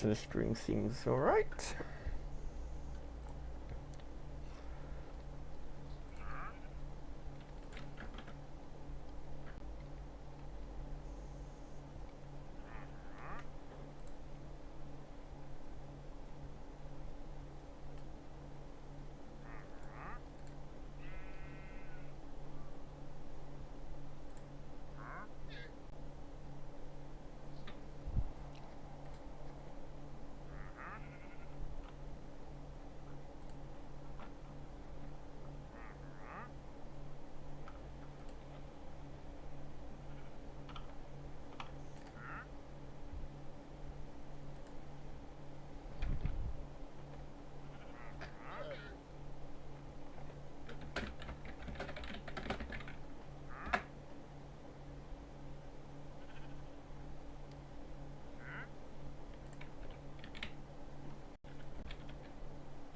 and the string seems alright.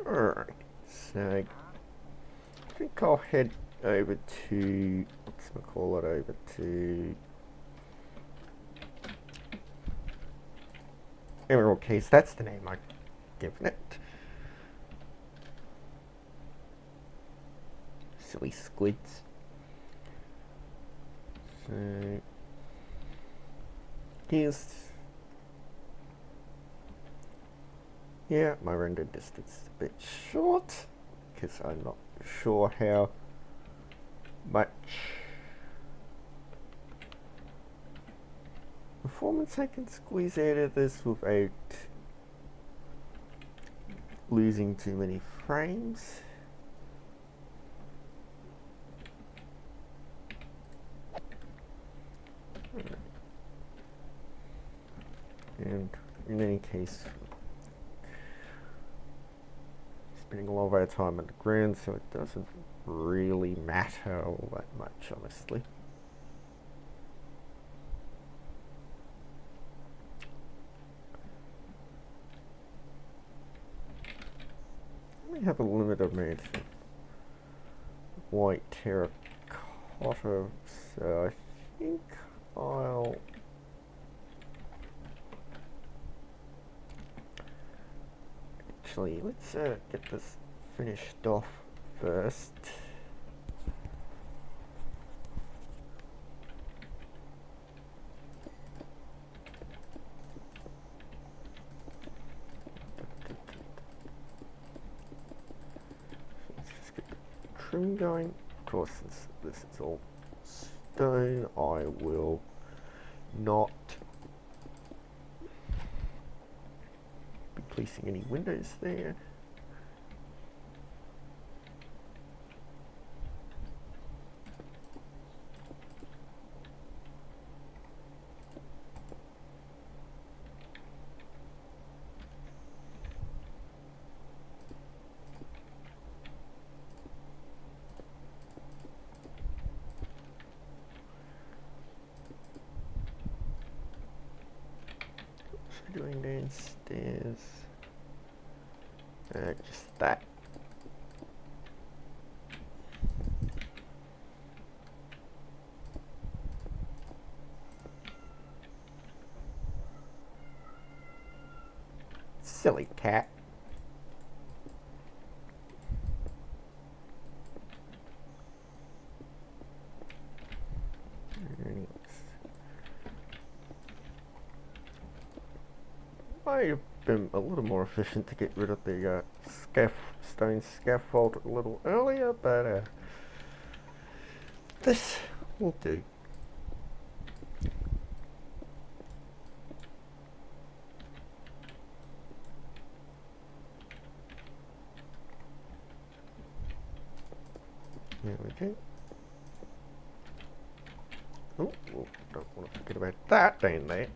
Alright, so I think I'll head over to, over to Emerald Keys. That's the name I've given it. Silly squids. So here's, yeah, my render distance is a bit short because I'm not sure how much performance I can squeeze out of this without losing too many frames. And in any case, spending a lot of our time underground, so it doesn't really matter all that much, honestly. We have a limited amount of white terracotta, so I think I'll actually, let's get this finished off first. Let's just get the trim going. Of course, since this is all stone, I will not be placing any windows there. Doing downstairs, just that. Silly cat. Might have been a little more efficient to get rid of the stone scaffold a little earlier, but this will do. There we go. Oh, don't want to forget about that down there.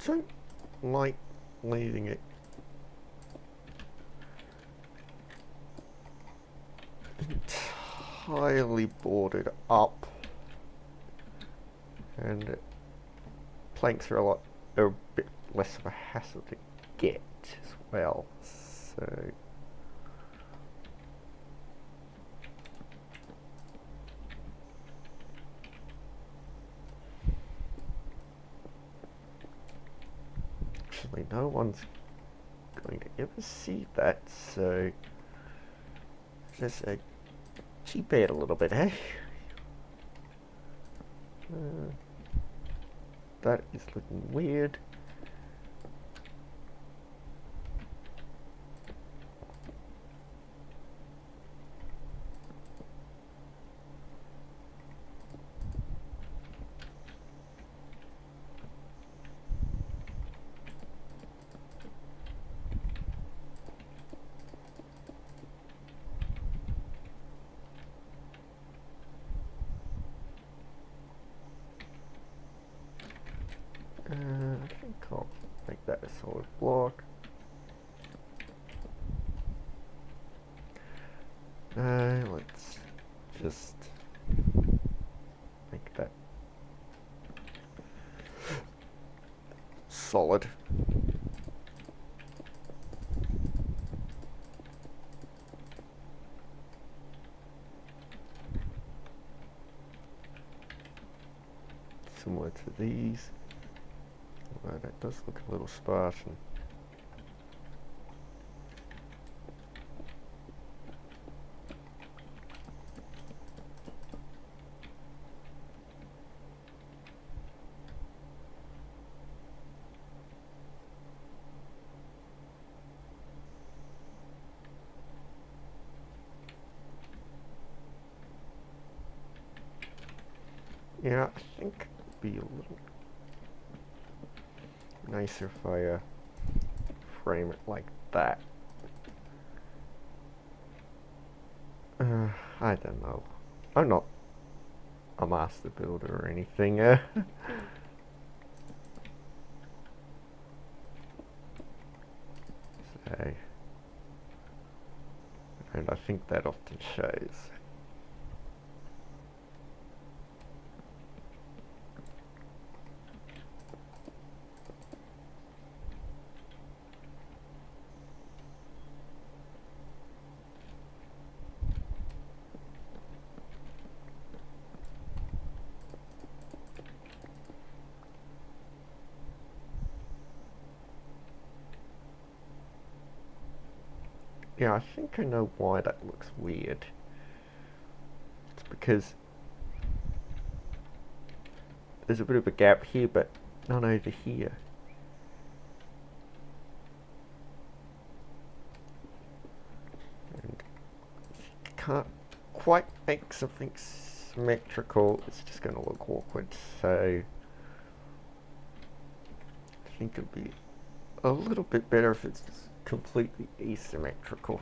Don't like leaving it entirely boarded up, and planks are a bit less of a hassle to get as well. So Unfortunately, no one's going to ever see that, so just cheap it a little bit, eh? That is looking weird. I think I'll make that a solid block. Let's just make that solid. Similar to these. Although that does look a little Spartan. Yeah, I think it'd be a little nicer if I frame it like that. I don't know. I'm not a master builder or anything. So, and I think that often shows. Yeah, I think I know why that looks weird. It's because there's a bit of a gap here, but none over here. And you can't quite make something symmetrical, it's just going to look awkward, so I think it'd be a little bit better if it's just completely asymmetrical.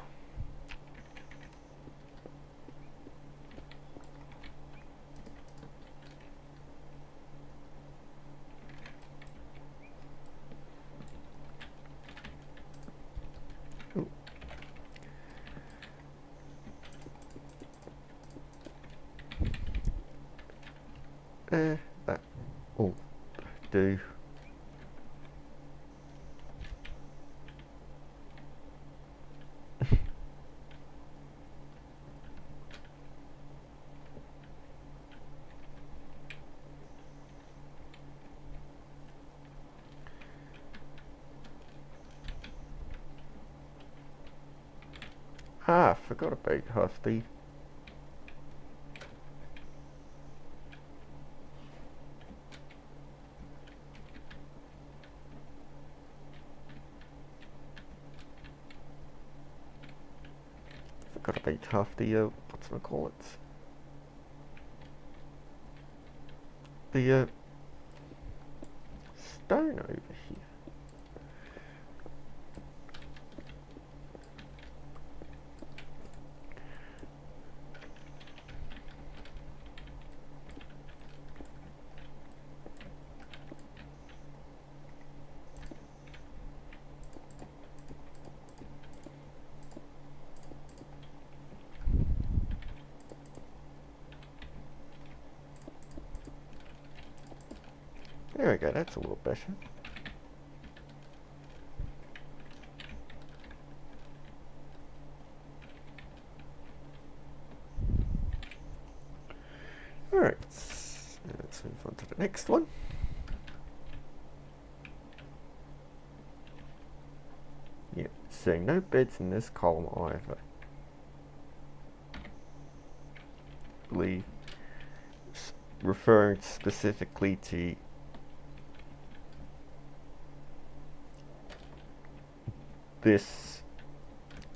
That will do. I forgot about Husty. Forgot about Husty, what's it called? The stone over here. There we go, that's a little better. Alright, let's move on to the next one. So no beds in this column either. I believe referring specifically to this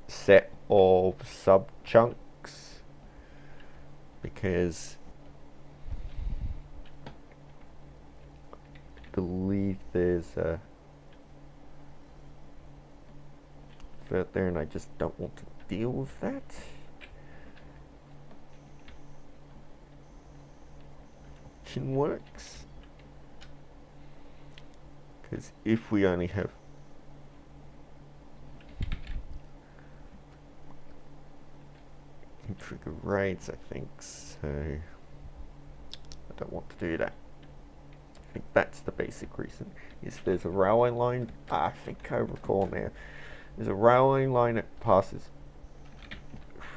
set of sub chunks, because I believe there's a out there and I just don't want to deal with that. Works, because if we only have trigger raids, I think so. I don't want to do that. I think that's the basic reason. Is there's a railway line, I think I recall now, there's a railway line that passes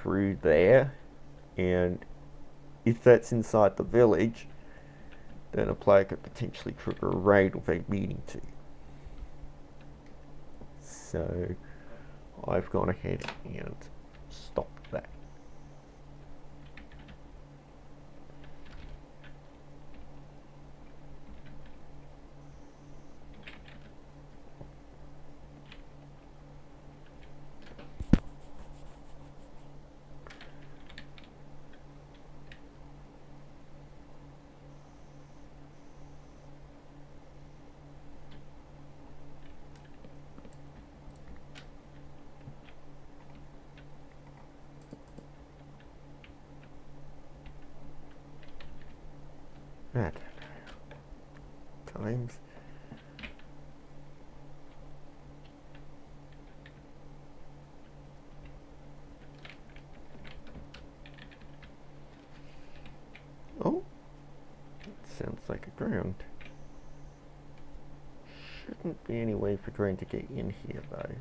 through there, and if that's inside the village, then a player could potentially trigger a raid without needing to. So I've gone ahead and stopped that. I don't know. Times. Oh, that sounds like a ground. Shouldn't be any way for drain to get in here though.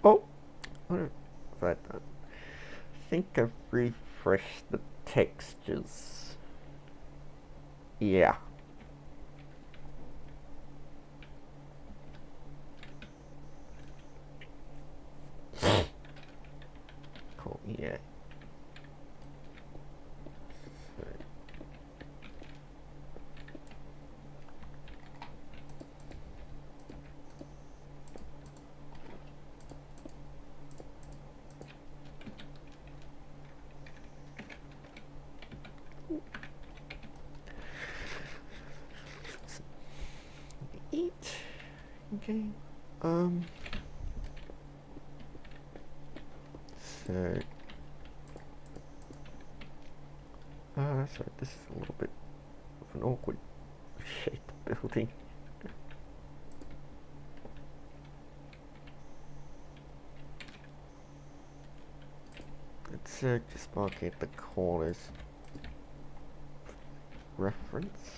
Oh, what have I done? I think I've refreshed the textures. Yeah. Cool, yeah. Okay, so, sorry, this is a little bit of an awkward shaped building. Let's just mark at the corners. Reference.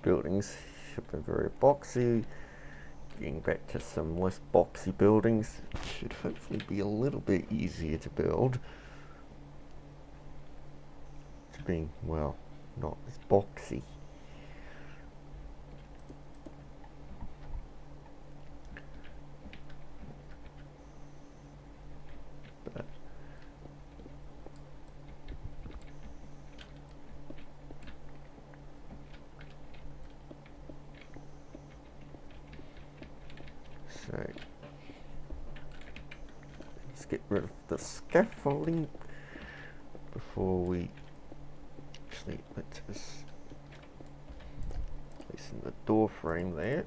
Buildings should be very boxy. Getting back to some less boxy buildings should hopefully be a little bit easier to build. To being, well, not as boxy. But so let's get rid of the scaffolding before we actually let us place in the door frame there.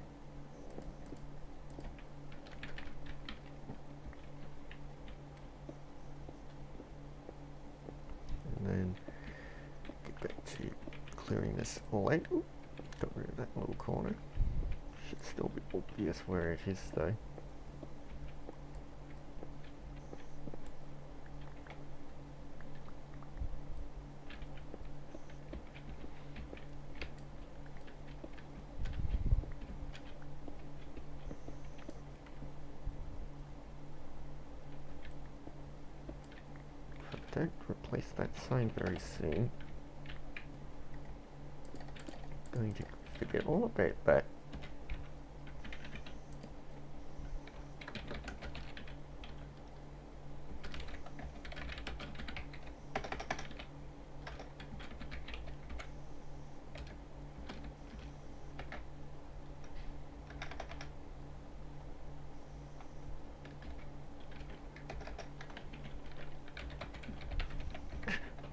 to clearing this all out. Ooh, got rid of that little corner. Should still be obvious where it is though. If I don't replace that sign very soon, I'm going to forget all about that.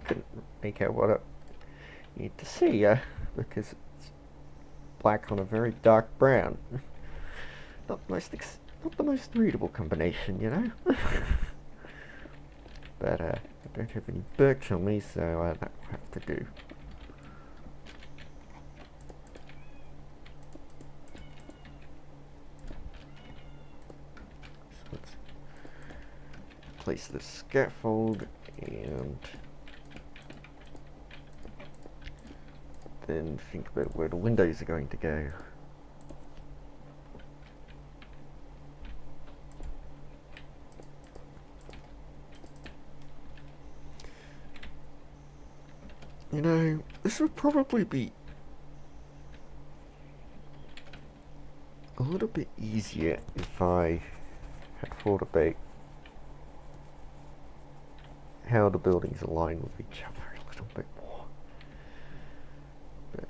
Couldn't make out what I need to see because it's black on a very dark brown. Not the most readable combination, you know. But I don't have any birch on me, so that will have to do. So let's place the scaffold and then think about where the windows are going to go. You know, this would probably be a little bit easier if I had thought about how the buildings align with each other a little bit more. But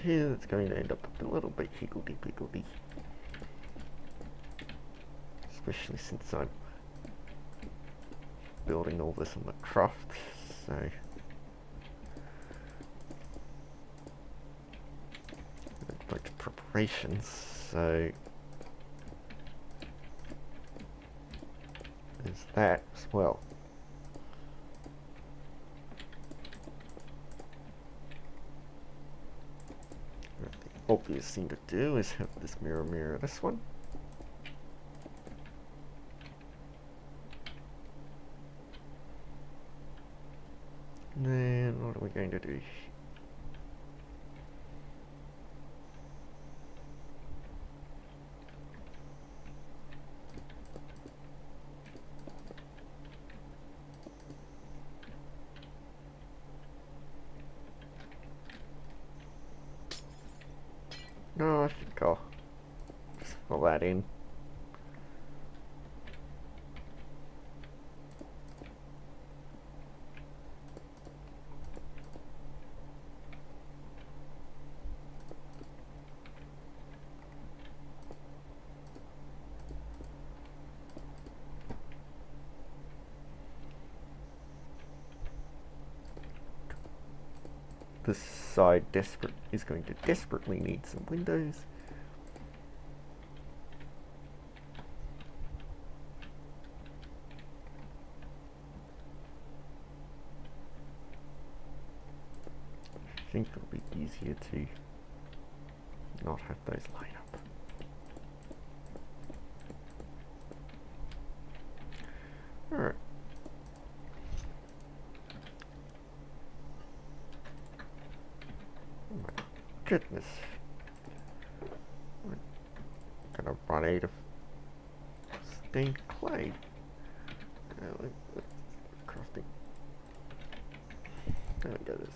here it's going to end up a little bit higgledy-piggledy. Especially since I'm building all this on the croft, so much preparations, so there's that as well. The obvious thing to do is have this mirror this one. And then what are we going to do? No, I think I'll just fill that in. This side is going to desperately need some windows. I think it'll be easier to not have those line up. Alright. Oh my goodness. I'm gonna run out of stained clay. Crafting. There we go. This.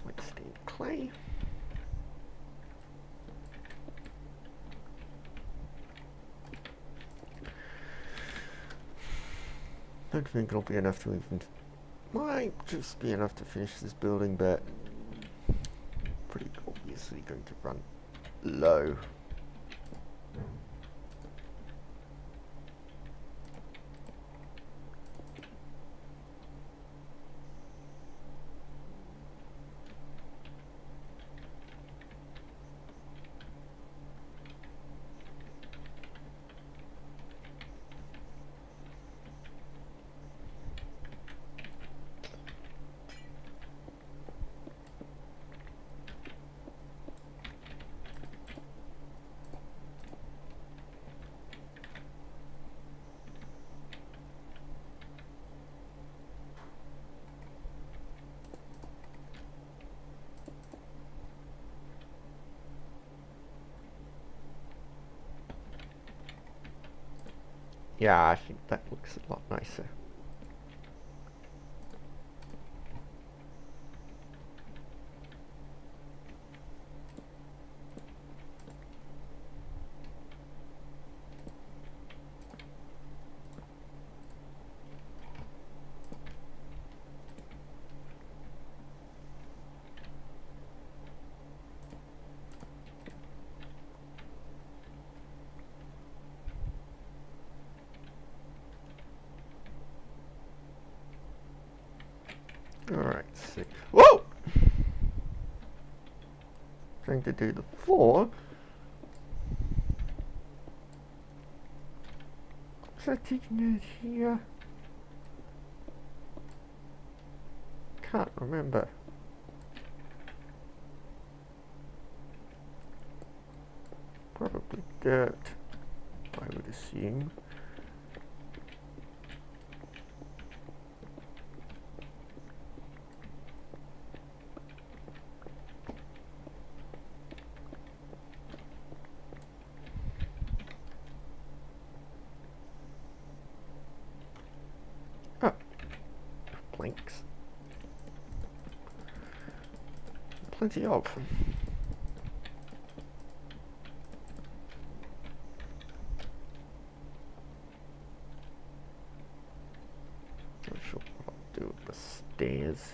Like stained clay. I don't think it'll be enough to even. Might just be enough to finish this building, but pretty obviously going to run low. Yeah, I think that looks a lot nicer. Alright, so whoa! Trying to do the floor. Was I taking it here? Can't remember. Probably dirt, I would assume. Oh, planks. Plenty of. Not sure what I'll do with the stairs.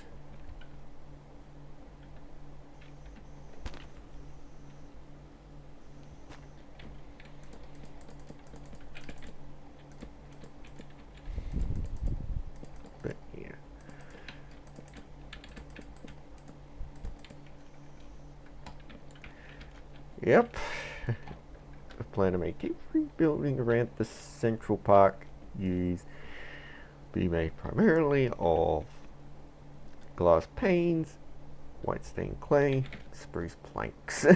But yeah. Yep. I plan to make every building around the central park be made primarily of glass panes, white stained clay, spruce planks.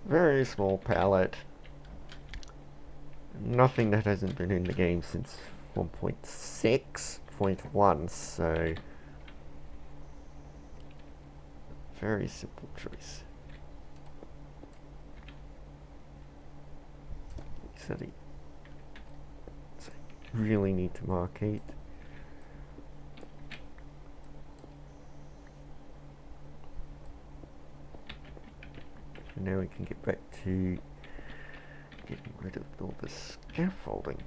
Very small palette. Nothing that hasn't been in the game since 1.6.1, so very simple choice. So really need to market. And now we can get back to getting rid of all the scaffolding.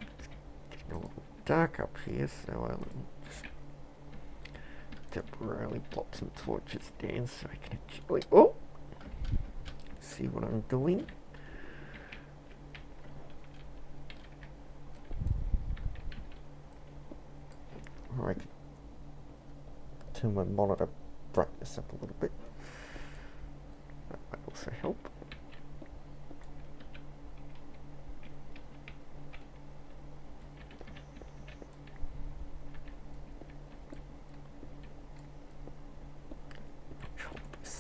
It's getting a little dark up here, so I'll just temporarily plop some torches down so I can actually see what I'm doing. Or I can turn my monitor brightness up a little bit. That might also help.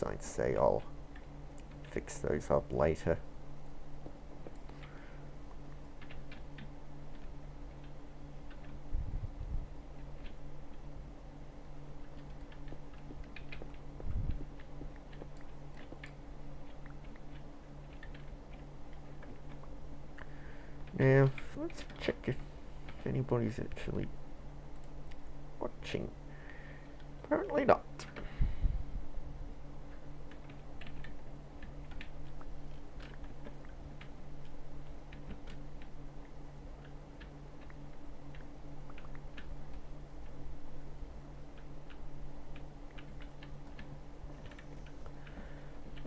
I'd say I'll fix those up later. Now, let's check if anybody's actually watching. Apparently not.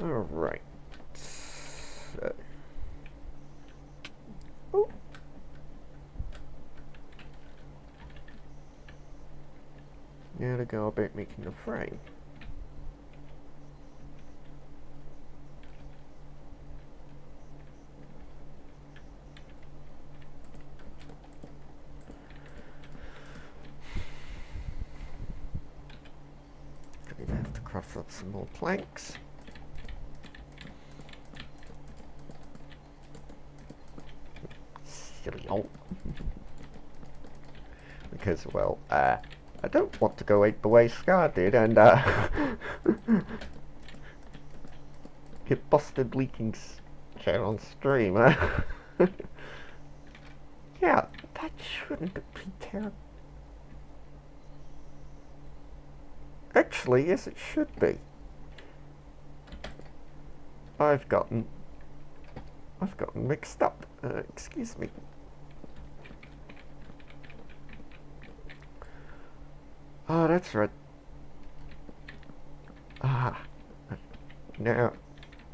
Alright. So. Oh. Now to go about making a frame. Gonna have to craft up some more planks. Silly old. because, well, I don't want to go the way Scar did and get busted leaking shit on stream. Yeah, that shouldn't be terrible. Actually, yes, it should be. I've gotten mixed up. Excuse me. Oh, that's right. Ah, now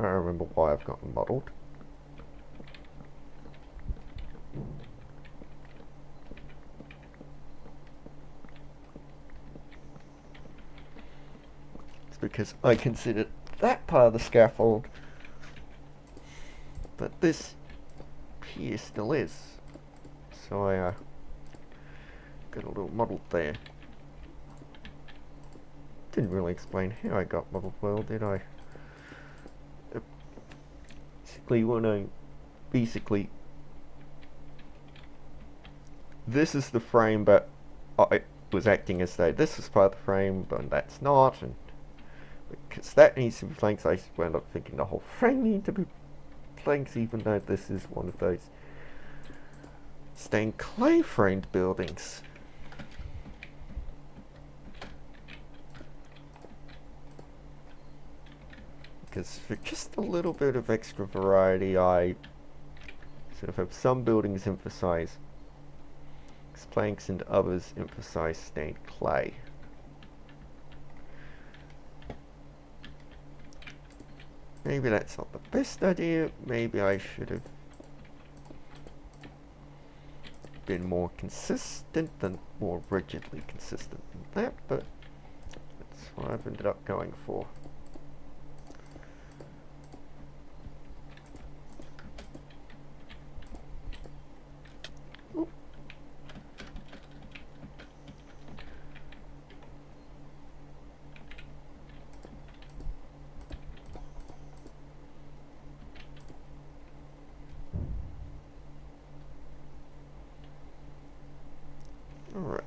I remember why I've gotten muddled. It's because I considered that part of the scaffold, but this here still is. So I got a little muddled there. Didn't really explain how I got muddled well, did I? Basically, this is the frame, but I was acting as though this was part of the frame, but that's not, and because that needs to be planks, I wound up thinking the whole frame needs to be planks, even though this is one of those stained clay framed buildings. Because for just a little bit of extra variety, I sort of have some buildings emphasize planks and others emphasize stained clay. Maybe that's not the best idea. Maybe I should have been more consistent than more rigidly consistent than that, but that's what I've ended up going for. Alright.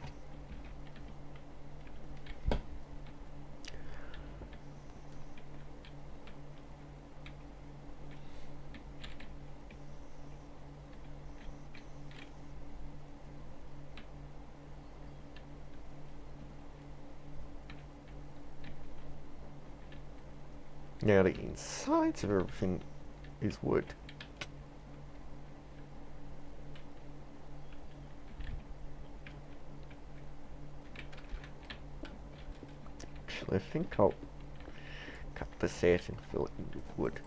Now the insides of everything is wood. Actually, I think I'll cut this out and fill it in with wood.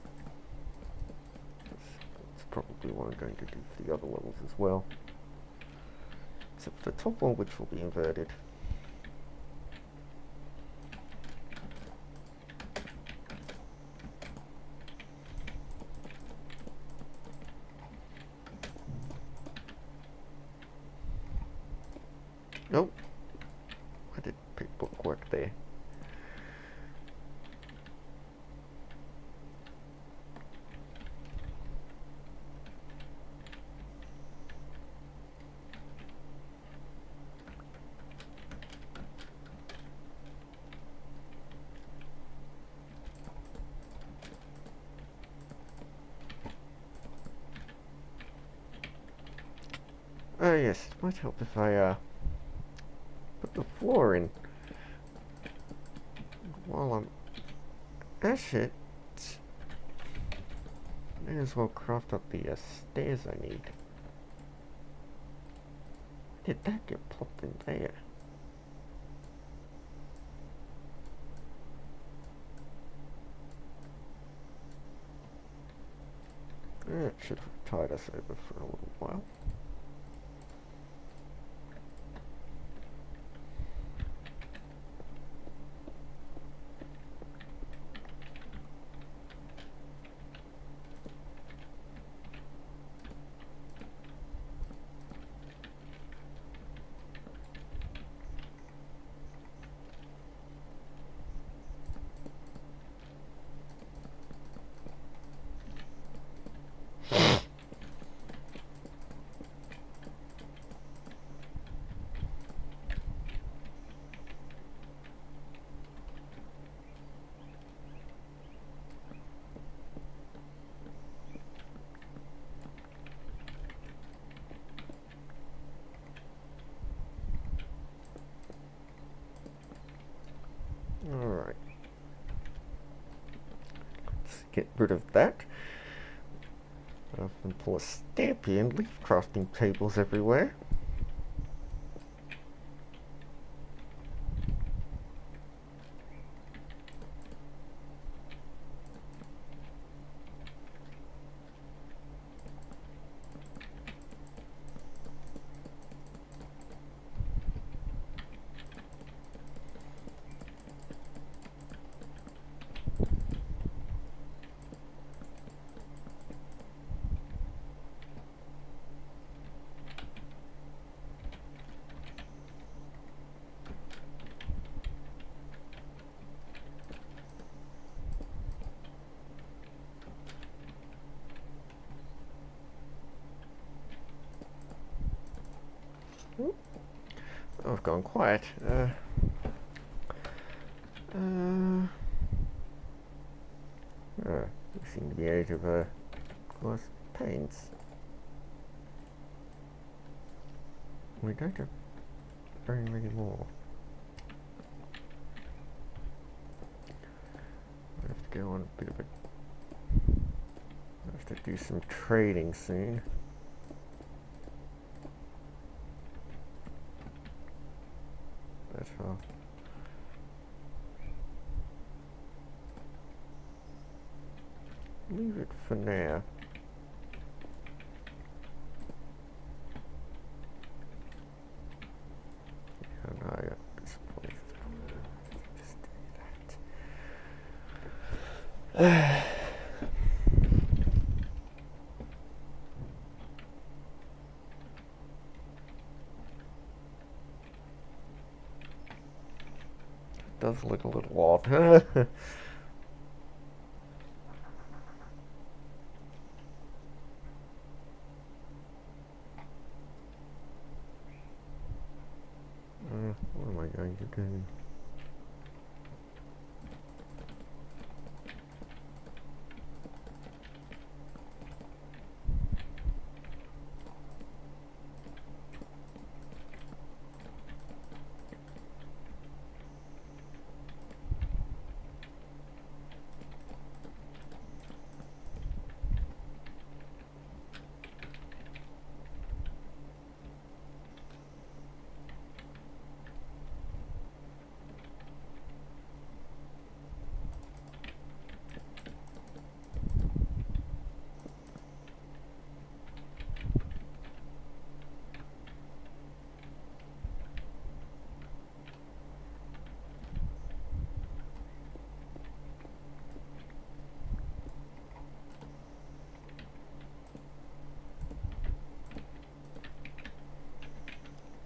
That's probably what I'm going to do for the other levels as well. Except for the top one, which will be inverted. Nope. I did pick bookwork there. Oh yes, it might help if I put the floor in while I'm at it. May as well craft up the stairs I need. Did that get plopped in there? That should have tied us over for a little while. get rid of that. And pull a Stampy and leave crafting tables everywhere. Oh, I've gone quiet. We seem to be out of glass paints. We don't have very many more. I have to go on a bit of a... I have to do some trading soon. But leave it for now. And at this point, just do that. Does look a little odd. What am I going to do?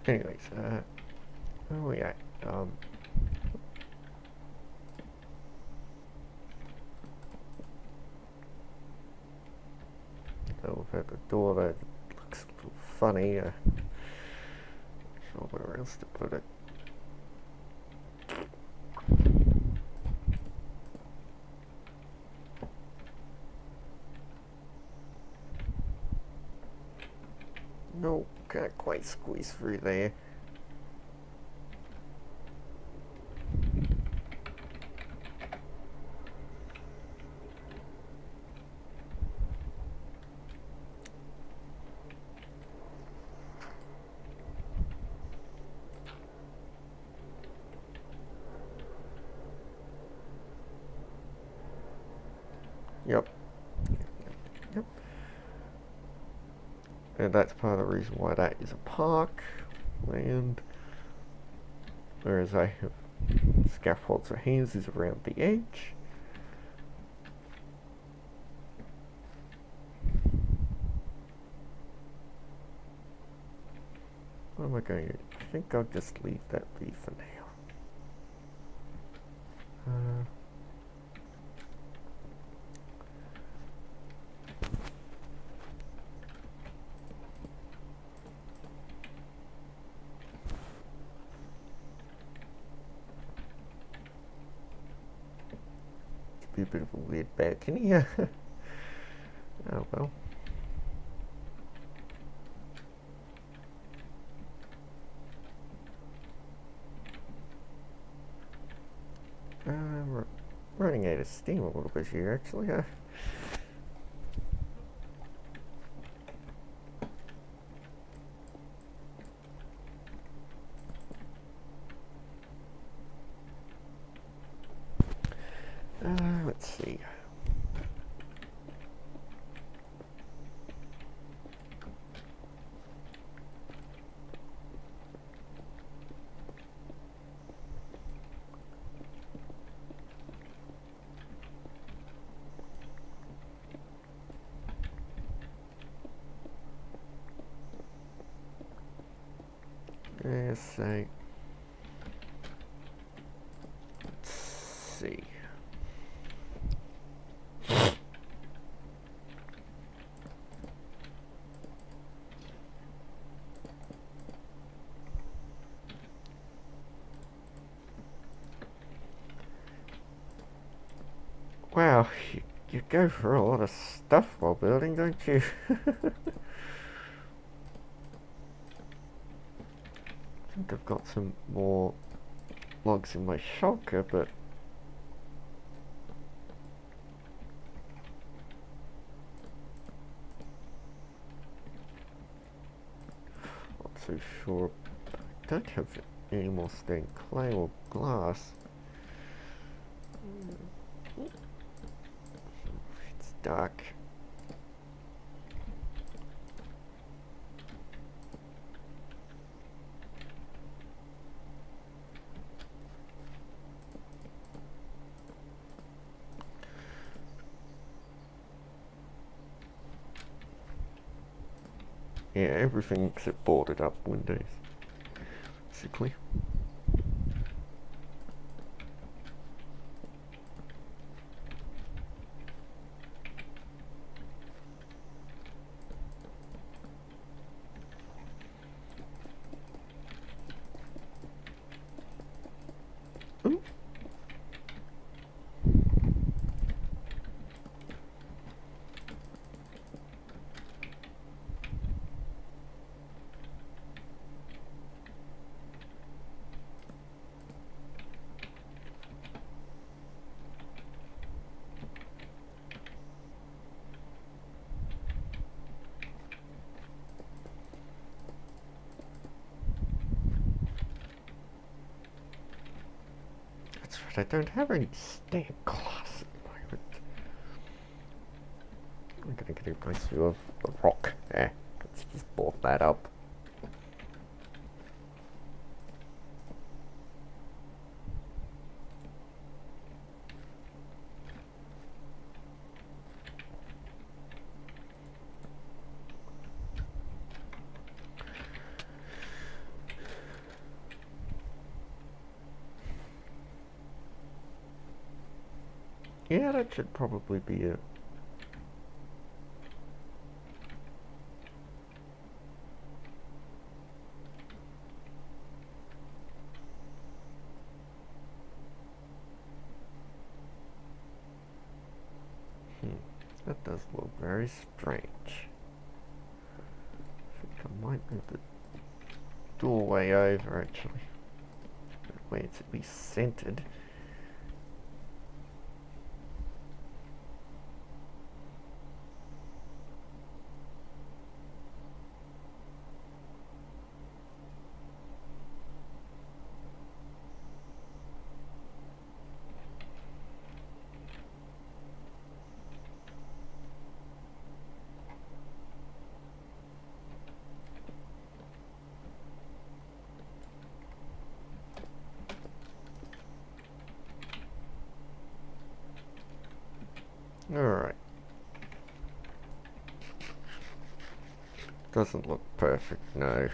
Anyways, where are we at? Over at the door that looks a little funny. Not sure where else to put it. No, can't quite squeeze through there. Yep. Yep. And that's part of the reason why that is a park land. Whereas I have scaffolds or houses around the edge. What am I going to do? I think I'll just leave that be for now. A bit of a weird balcony. Oh well. running out of steam a little bit here, actually. Let's see. So let's see. Wow, you go for a lot of stuff while building, don't you? I think I've got some more logs in my shulker, but not so sure. I don't have any more stained clay or glass. It's dark. Yeah, everything except boarded up windows, basically. Ooh. That's right, I don't have any stained glass at the moment. I'm gonna get a nice view of the rock. Let's just board that up. Yeah, that should probably be it. That does look very strange. I think I might move the doorway over, actually. That way it's at least centered. Alright. Doesn't look perfect, no.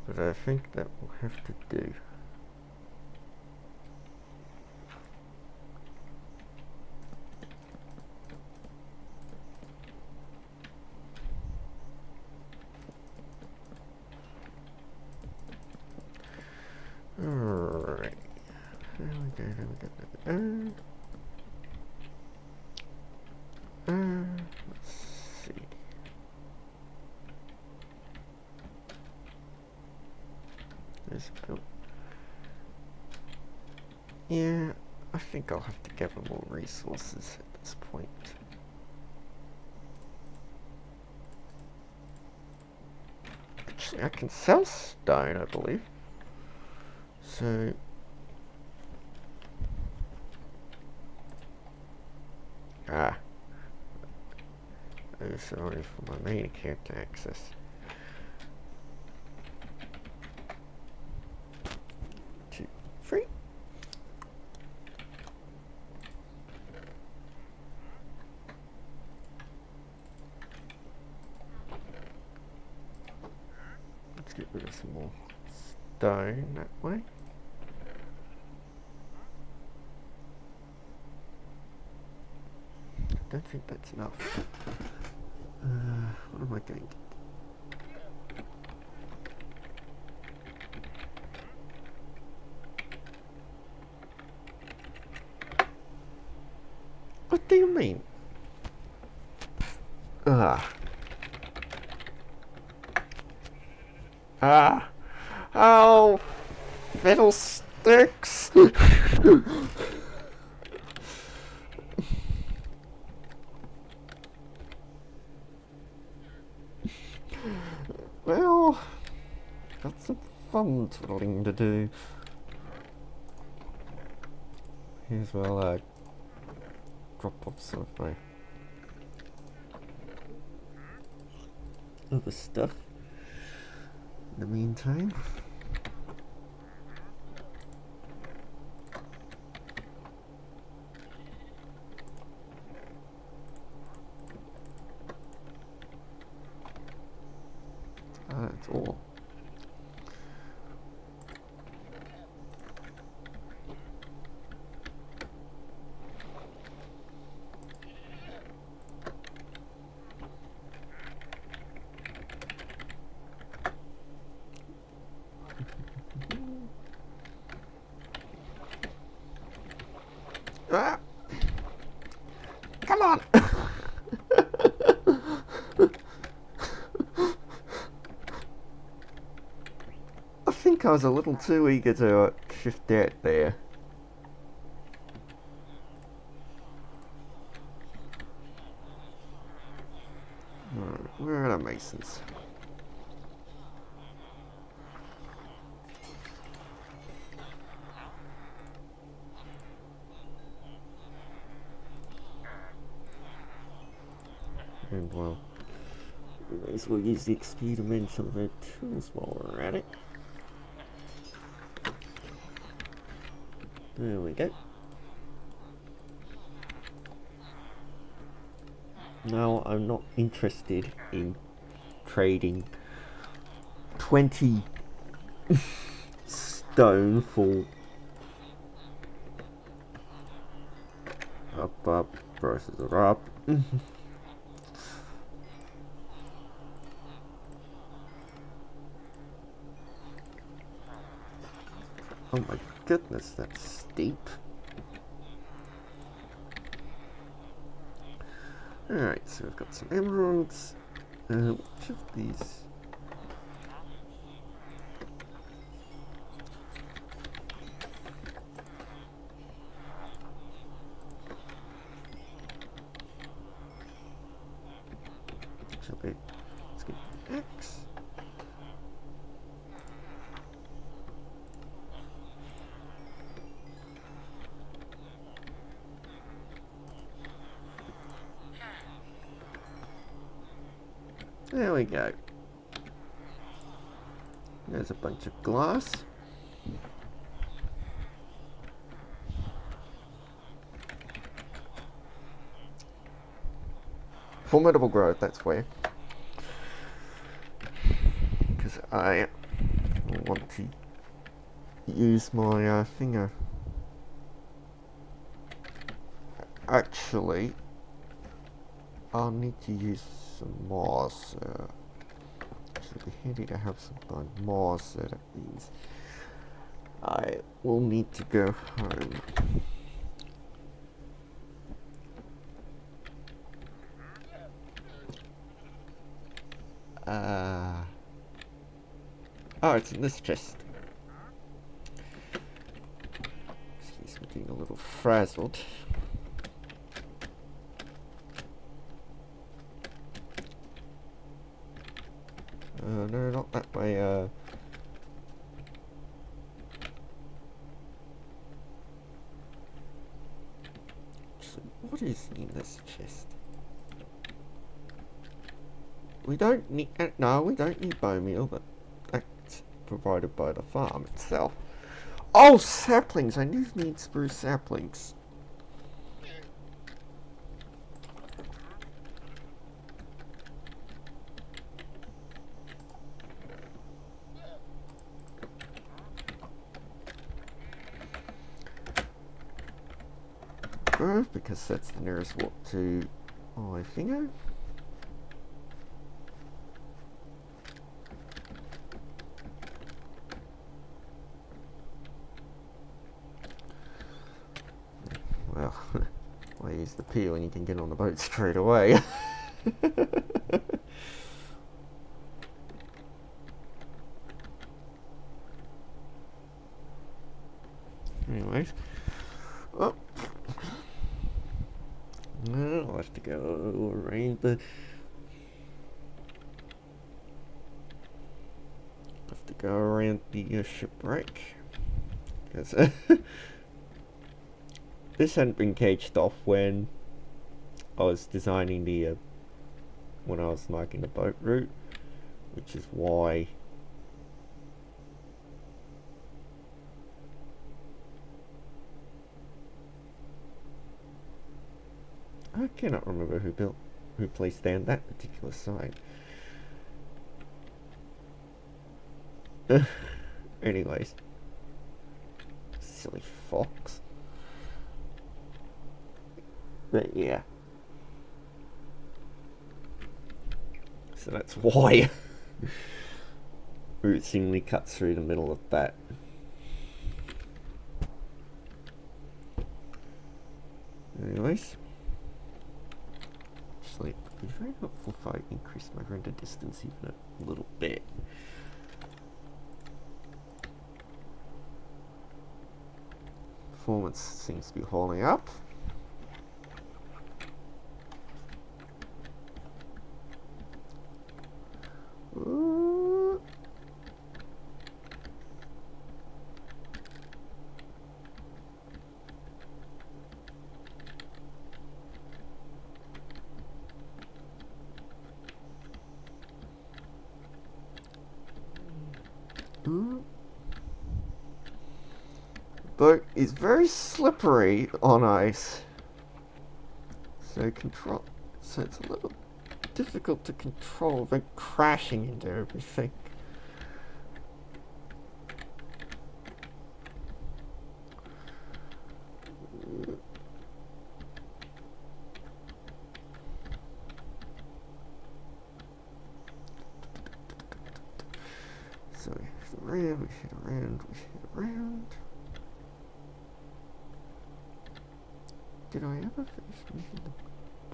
But I think that will have to do. Alright. There we go. Let's see. those built. Yeah, I think I'll have to gather more resources at this point. Actually, I can sell stone, I believe. So... Ah. Those are only for my main account to access. Two, three. Let's get rid of some more stone that way. I don't think that's enough. What am I going to do? What do you mean? Oh, fiddlesticks! Well, got some fun twiddling to do. Here's well, drop off some of my other stuff in the meantime. That's all. Ah! Come on! I think I was a little too eager to shift out there. Where are the masons? And well, we may as well use the XP to mend some of our tools while we're at it. There we go. Now I'm not interested in trading 20 stone for up, prices are up. Oh my goodness, that's steep. Alright, so we've got some emeralds. Which of these? Actually, let's get the axe. There we go. There's a bunch of glass. Formidable growth, that's where. Because I want to use my finger. Actually, I'll need to use some moss. It should be handy to have some moss, so that means I will need to go home. Oh, it's in this chest. frazzled. No, not that way. What is in this chest? We don't need. No, we don't need bone meal, but that's provided by the farm itself. Oh, saplings! I need spruce saplings. Grove, because that's the nearest walk to Olifingo. Well, why use the P when you can get on the boat straight away? Anyways, oh, I'll have to go arrange the. Have to go around the shipwreck because this hadn't been caged off when I was designing the when I was marking the boat route, which is why I cannot remember who placed down that particular sign. Anyways, silly fox. But yeah, so that's why route seemingly cuts through the middle of that. Anyways, actually, it'd be very helpful if I increase my render distance even a little bit. Performance seems to be holding up. Boat is very slippery on ice, so it's a little difficult to control without crashing into everything. So we hit around. Did I ever finish making the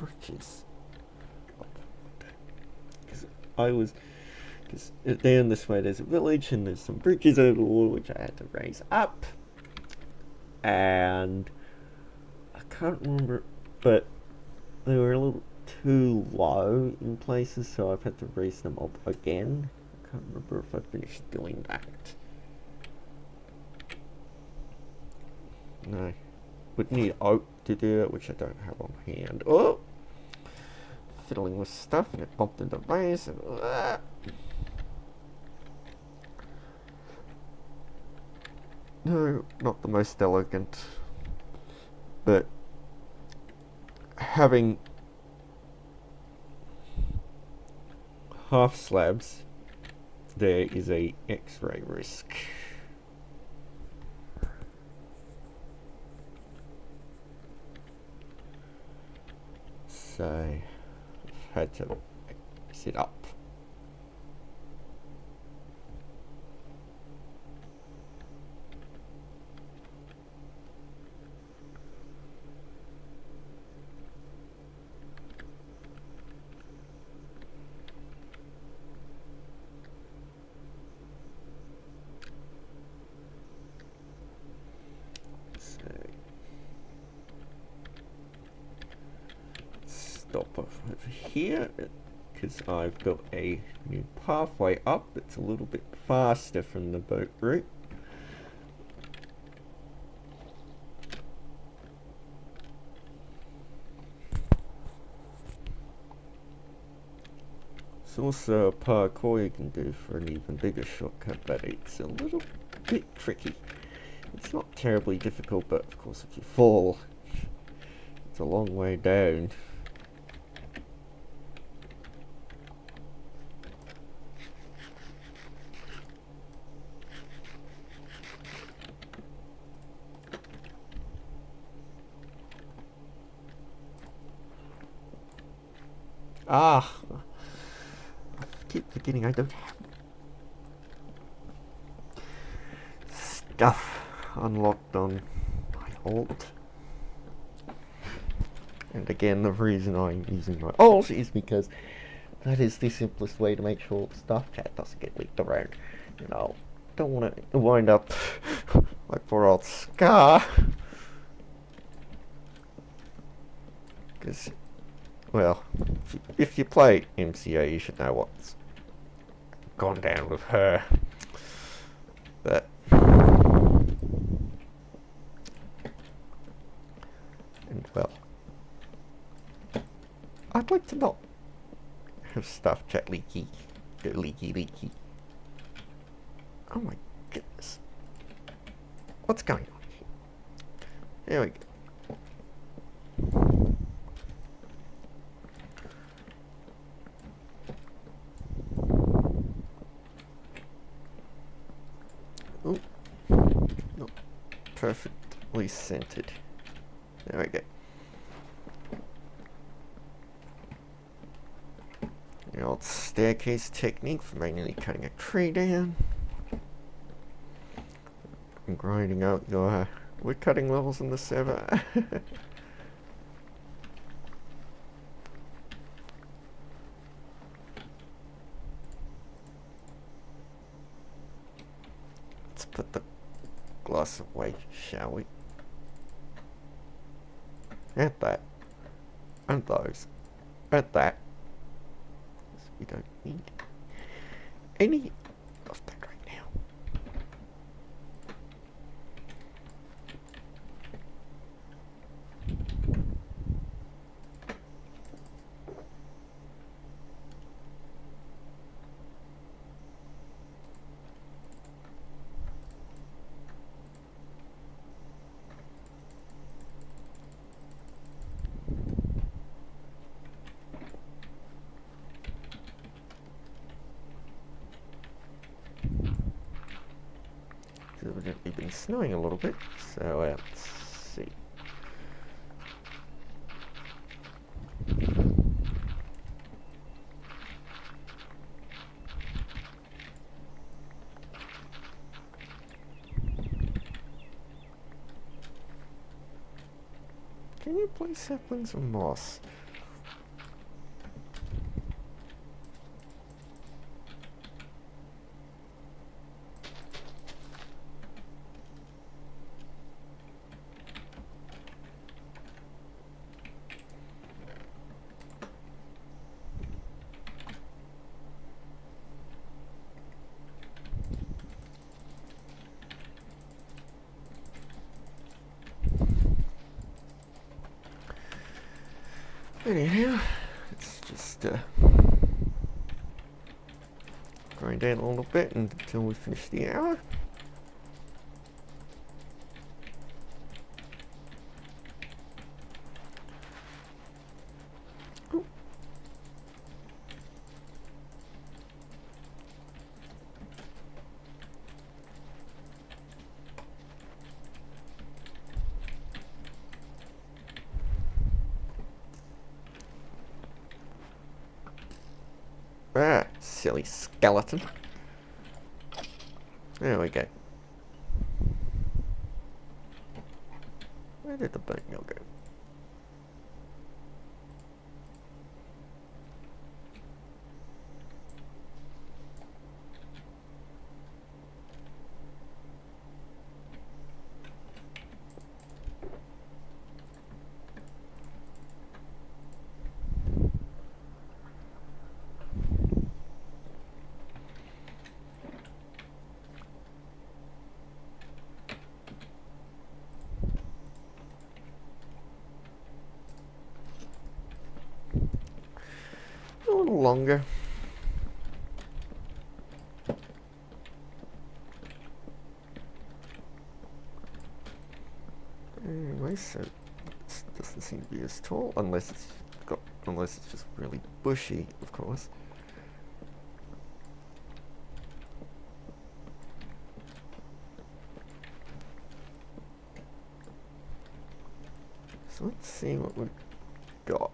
bridges? Because down this way there's a village and there's some bridges over the water which I had to raise up. And I can't remember, but they were a little too low in places, so I've had to raise them up again. I can't remember if I finished doing that. No. Would need oak to do it, which I don't have on hand. Oh! Fiddling with stuff and it bumped into base and no, not the most elegant, but having half slabs, there is a X-ray risk. So I've had to sit up. stop off over here because I've built a new pathway up that's a little bit faster from the boat route. It's also a parkour you can do for an even bigger shortcut, but it's a little bit tricky. It's not terribly difficult, but of course if you fall, it's a long way down. Ah! I keep forgetting I don't have stuff unlocked on my alt. And again, the reason I'm using my alt is because that is the simplest way to make sure stuff chat doesn't get leaked around. You know, don't want to wind up like poor old Scar. Because, well, if you play MCA, you should know what's gone down with her. But and well, I'd like to not have stuff chat leaky. Go leaky. Oh my goodness. What's going on here? There we go. Oh, not perfectly centered. There we go. The old staircase technique for manually cutting a tree down and grinding out your wood cutting levels in the server. Let's put the glass away, shall we? And that. And those. And that. We don't need any of that right now. It's evidently been snowing a little bit, so let's see. Can you place saplings or moss? Anyhow, let's just grind down a little bit until we finish the hour. Ooh. Ah, silly skeleton. There we go. Where did the bone meal go? little longer. Anyway, so this doesn't seem to be as tall, unless it's just really bushy, of course. So let's see what we've got.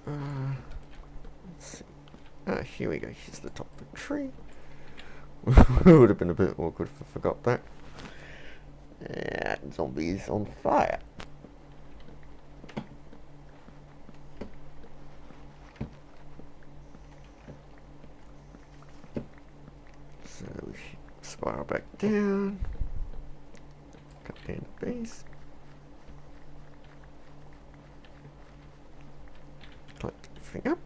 Let's see. Ah, here we go. Here's the top of the tree. It would have been a bit awkward if I forgot that. Zombies on fire. So we spiral back down. Cut down the base. Collect everything up.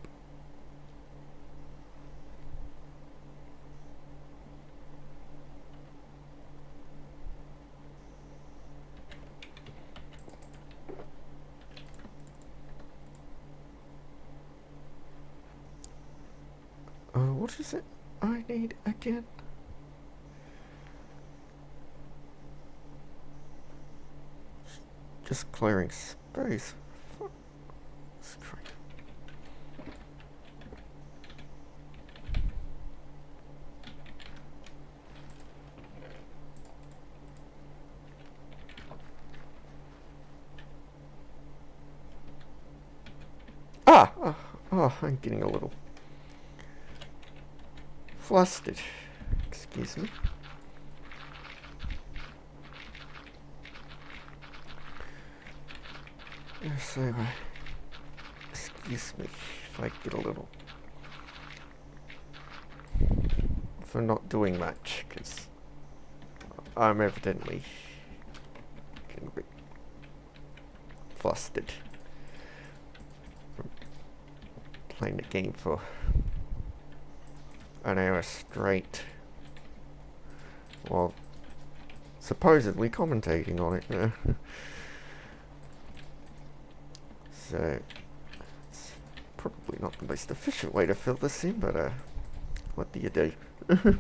What is it I need again? Just clearing space. That's great. I'm getting a little flustered. Excuse me. So, excuse me if I get a little, for not doing much, because I'm evidently getting a bit flustered from playing the game for an hour straight while supposedly commentating on it. So it's probably not the most efficient way to fill this in, but what do you do? Ooh,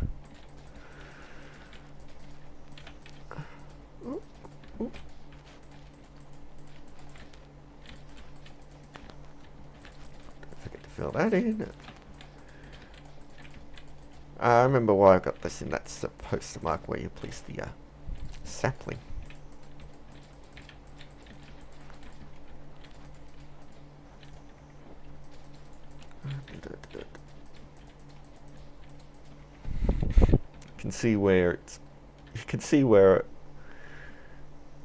ooh. Don't forget to fill that in. I remember why I got this in. That's supposed to mark where you place the sapling. You can see where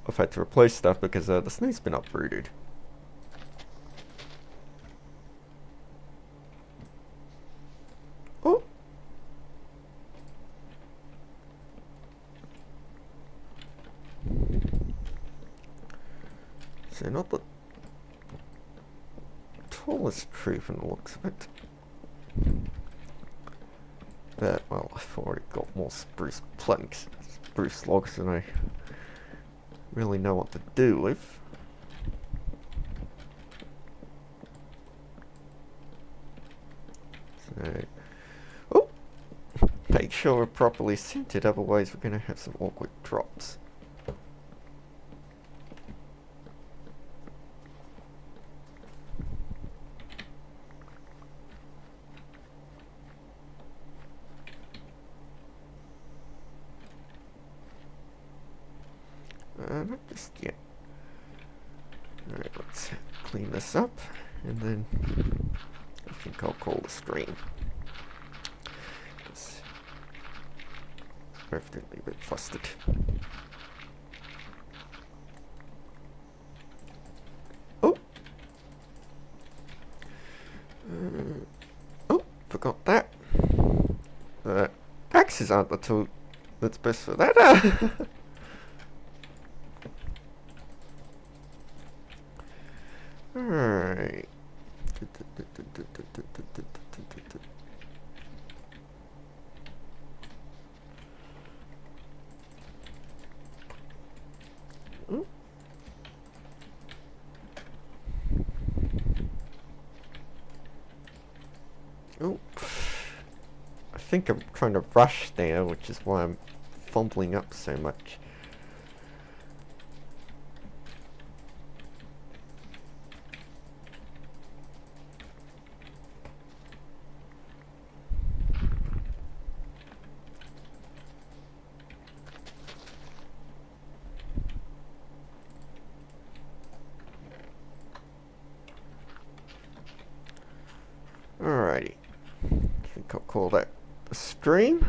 I've had to replace stuff because the snake's been uprooted. Oh. So not the tallest tree from the looks of it. But, well, I've already got more spruce planks, spruce logs than I really know what to do with. So, oh! Make sure we're properly centered, otherwise we're going to have some awkward drops. Not just yet. Alright, let's clean this up, and then I think I'll call the stream. I'm definitely a bit flustered. Oh! Oh, forgot that. Axes aren't the tool that's best for that. Alright. Oh, I think I'm trying to rush there, which is why I'm fumbling up so much. Alrighty, I think I'll call that the stream.